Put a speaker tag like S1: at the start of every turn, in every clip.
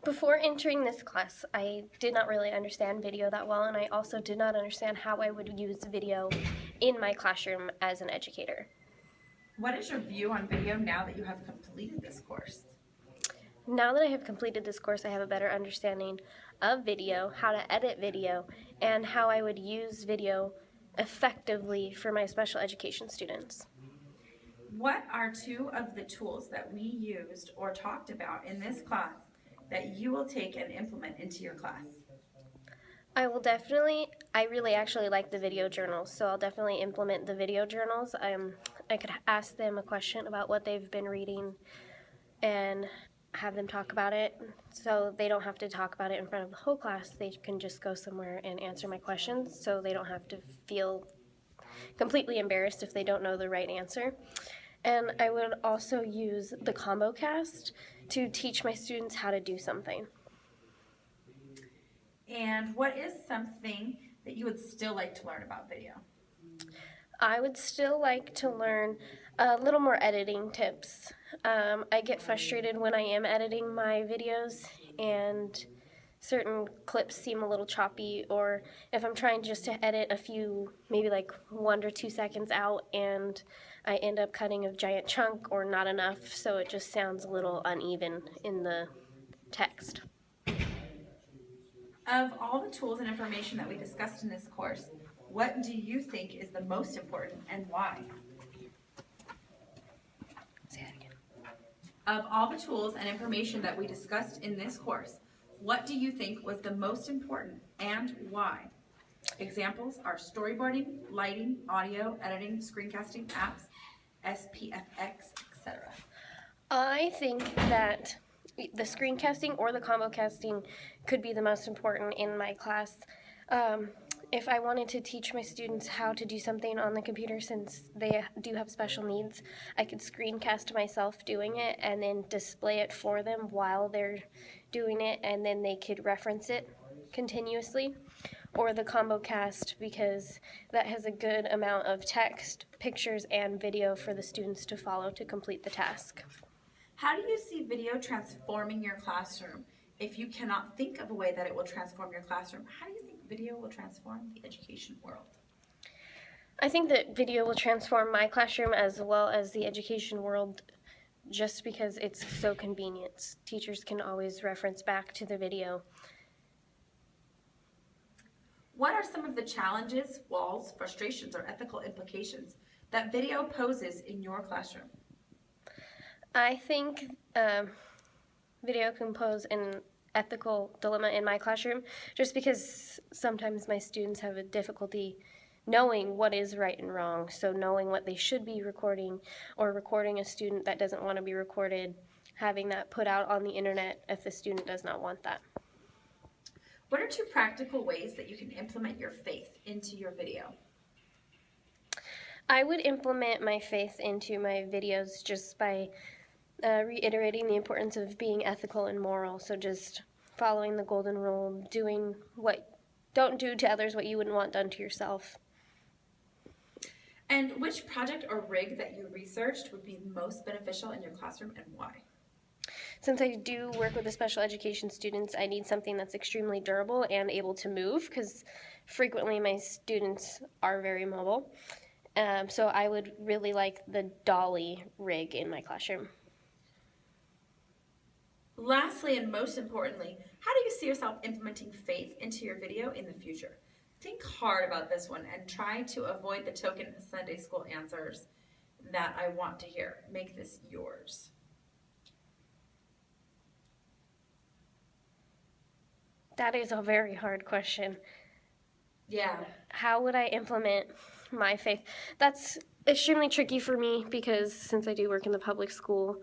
S1: Before entering this class, I did not really understand video that well, and I also did not understand how I would use video in my classroom as an educator.
S2: What is your view on video now that you have completed this course?
S1: Now that I have completed this course, I have a better understanding of video, how to edit video, and how I would use video effectively for my special education students.
S2: What are two of the tools that we used or talked about in this class that you will take and implement into your class?
S1: I really actually like the video journals, so I'll definitely implement the video journals. I could ask them a question about what they've been reading and have them talk about it, so they don't have to talk about it in front of the whole class. They can just go somewhere and answer my questions, so they don't have to feel completely embarrassed if they don't know the right answer. And I would also use the combo cast to teach my students how to do something.
S2: And what is something that you would still like to learn about video?
S1: I would still like to learn a little more editing tips. I get frustrated when I am editing my videos and certain clips seem a little choppy, or if I'm trying just to edit a few, maybe like 1 or 2 seconds out, and I end up cutting a giant chunk or not enough, so it just sounds a little uneven in the text.
S2: Of all the tools and information that we discussed in this course, what do you think is the most important and why?
S1: Say that again.
S2: Of all the tools and information that we discussed in this course, what do you think was the most important and why? Examples are storyboarding, lighting, audio, editing, screencasting, apps, SPFX, etc.
S1: I think that the screencasting or the combo casting could be the most important in my class. If I wanted to teach my students how to do something on the computer, since they do have special needs, I could screencast myself doing it and then display it for them while they're doing it, and then they could reference it continuously. Or the combo cast, because that has a good amount of text, pictures, and video for the students to follow to complete the task.
S2: How do you see video transforming your classroom? If you cannot think of a way that it will transform your classroom, how do you think video will transform the education world?
S1: I think that video will transform my classroom as well as the education world, just because it's so convenient. Teachers can always reference back to the video.
S2: What are some of the challenges, walls, frustrations, or ethical implications that video poses in your classroom?
S1: I think video can pose an ethical dilemma in my classroom, just because sometimes my students have a difficulty knowing what is right and wrong, so knowing what they should be recording, or recording a student that doesn't want to be recorded, having that put out on the internet if the student does not want that.
S2: What are two practical ways that you can implement your faith into your video?
S1: I would implement my faith into my videos just by reiterating the importance of being ethical and moral. So just following the golden rule, don't do to others what you wouldn't want done to yourself.
S2: And which project or rig that you researched would be most beneficial in your classroom and why?
S1: Since I do work with the special education students, I need something that's extremely durable and able to move, because frequently my students are very mobile. So I would really like the dolly rig in my classroom.
S2: Lastly, and most importantly, how do you see yourself implementing faith into your video in the future? Think hard about this one and try to avoid the token Sunday school answers that I want to hear. Make this yours.
S1: That is a very hard question.
S2: Yeah.
S1: How would I implement my faith? That's extremely tricky for me, because since I do work in the public school,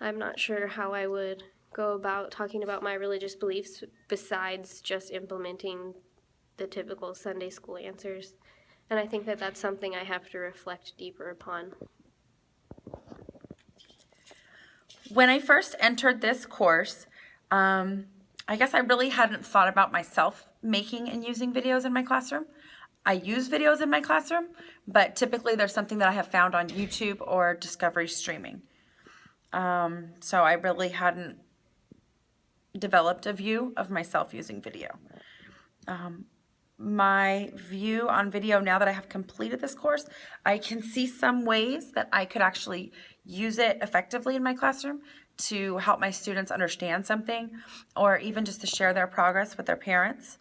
S1: I'm not sure how I would go about talking about my religious beliefs besides just implementing the typical Sunday school answers. And I think that that's something I have to reflect deeper upon.
S2: When I first entered this course, I guess I really hadn't thought about myself making and using videos in my classroom. I use videos in my classroom, but typically there's something that I have found on YouTube or Discovery Streaming. So I really hadn't,
S3: developed a view of myself using video. My view on video, now that I have completed this course, I can see some ways that I could actually use it effectively in my classroom to help my students understand something, or even just to share their progress with their parents.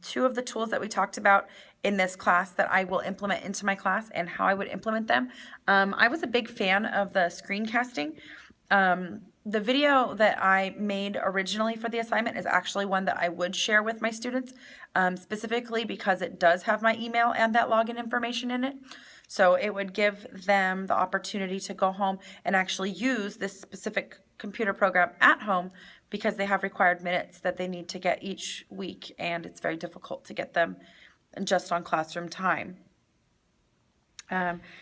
S3: Two of the tools that we talked about in this class that I will implement into my class and how I would implement them. I was a big fan of the screencasting. The video that I made originally for the assignment is actually one that I would share with my students, specifically because it does have my email and that login information in it. So it would give them the opportunity to go home and actually use this specific computer program at home, because they have required minutes that they need to get each week, and it's very difficult to get them just on classroom time.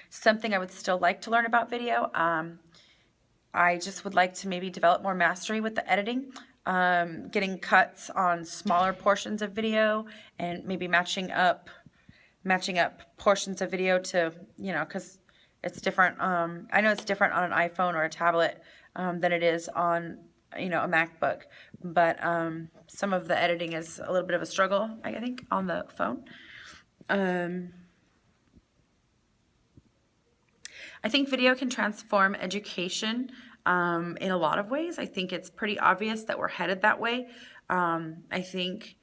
S3: Something I would still like to learn about video. I just would like to maybe develop more mastery with the editing, getting cuts on smaller portions of video, and maybe matching up portions of video to, because it's different. I know it's different on an iPhone or a tablet than it is on, a MacBook, but some of the editing is a little bit of a struggle, I think, on the phone. I think video can transform education in a lot of ways. I think it's pretty obvious that we're headed that way. I think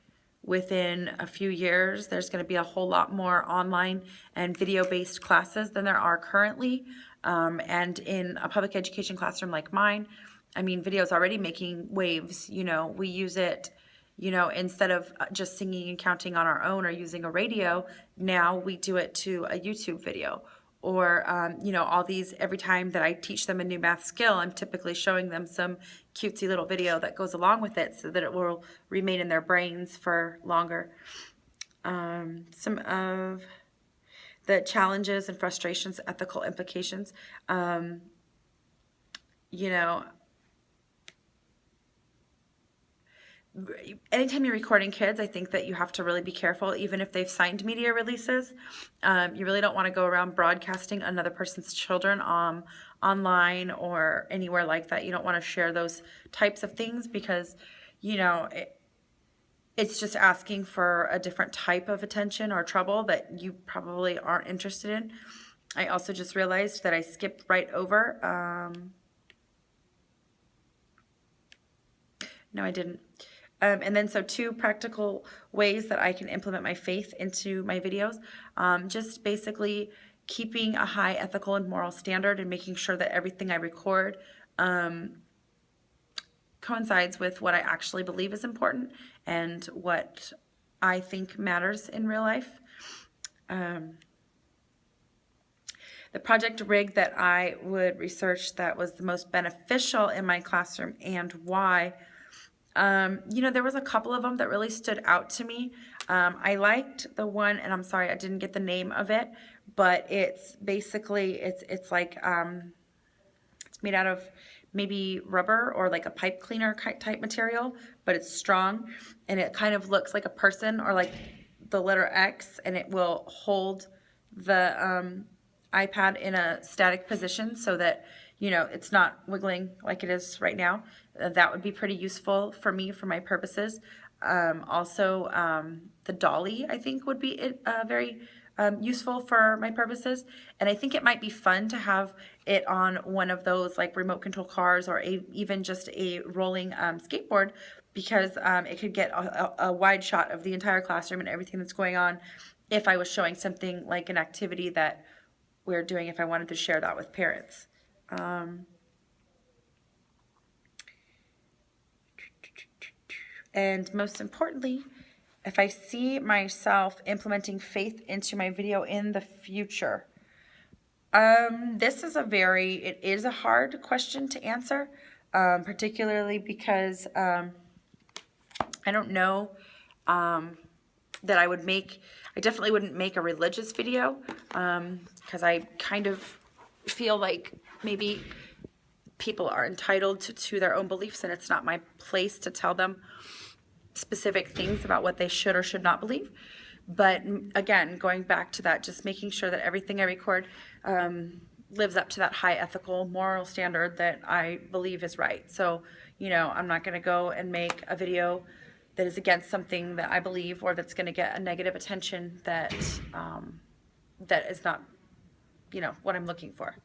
S3: within a few years, there's going to be a whole lot more online and video-based classes than there are currently. And in a public education classroom like mine, video is already making waves. We use it, instead of just singing and counting on our own or using a radio, now we do it to a YouTube video. Or, all these, every time that I teach them a new math skill, I'm typically showing them some cutesy little video that goes along with it so that it will remain in their brains for longer. Some of the challenges and frustrations, ethical implications, anytime you're recording kids, I think that you have to really be careful, even if they've signed media releases. You really don't want to go around broadcasting another person's children online or anywhere like that. You don't want to share those types of things, because, it's just asking for a different type of attention or trouble that you probably aren't interested in. I also just realized that I skipped right over. No, I didn't. And then, so 2 practical ways that I can implement my faith into my videos. Just basically keeping a high ethical and moral standard and making sure that everything I record coincides with what I actually believe is important and what I think matters in real life. The project rig that I would research that was the most beneficial in my classroom, and why. There was a couple of them that really stood out to me. I liked the one, and I'm sorry I didn't get the name of it, but it's basically, it's like, it's made out of maybe rubber or like a pipe cleaner type material, but it's strong, and it kind of looks like a person or like the letter X, and it will hold the iPad in a static position so that it's not wiggling like it is right now. That would be pretty useful for me, for my purposes. Also, the dolly, I think, would be very useful for my purposes. And I think it might be fun to have it on one of those like remote control cars, or even just a rolling skateboard, because it could get a wide shot of the entire classroom and everything that's going on if I was showing something like an activity that we're doing, if I wanted to share that with parents. And most importantly, if I see myself implementing faith into my video in the future. This is it is a hard question to answer, particularly because I don't know that I definitely wouldn't make a religious video, because I kind of feel like maybe people are entitled to their own beliefs, and it's not my place to tell them specific things about what they should or should not believe. But again, going back to that, just making sure that everything I record lives up to that high ethical moral standard that I believe is right. So, you know, I'm not going to go and make a video that is against something that I believe, or that's going to get a negative attention that that is not, you know, what I'm looking for.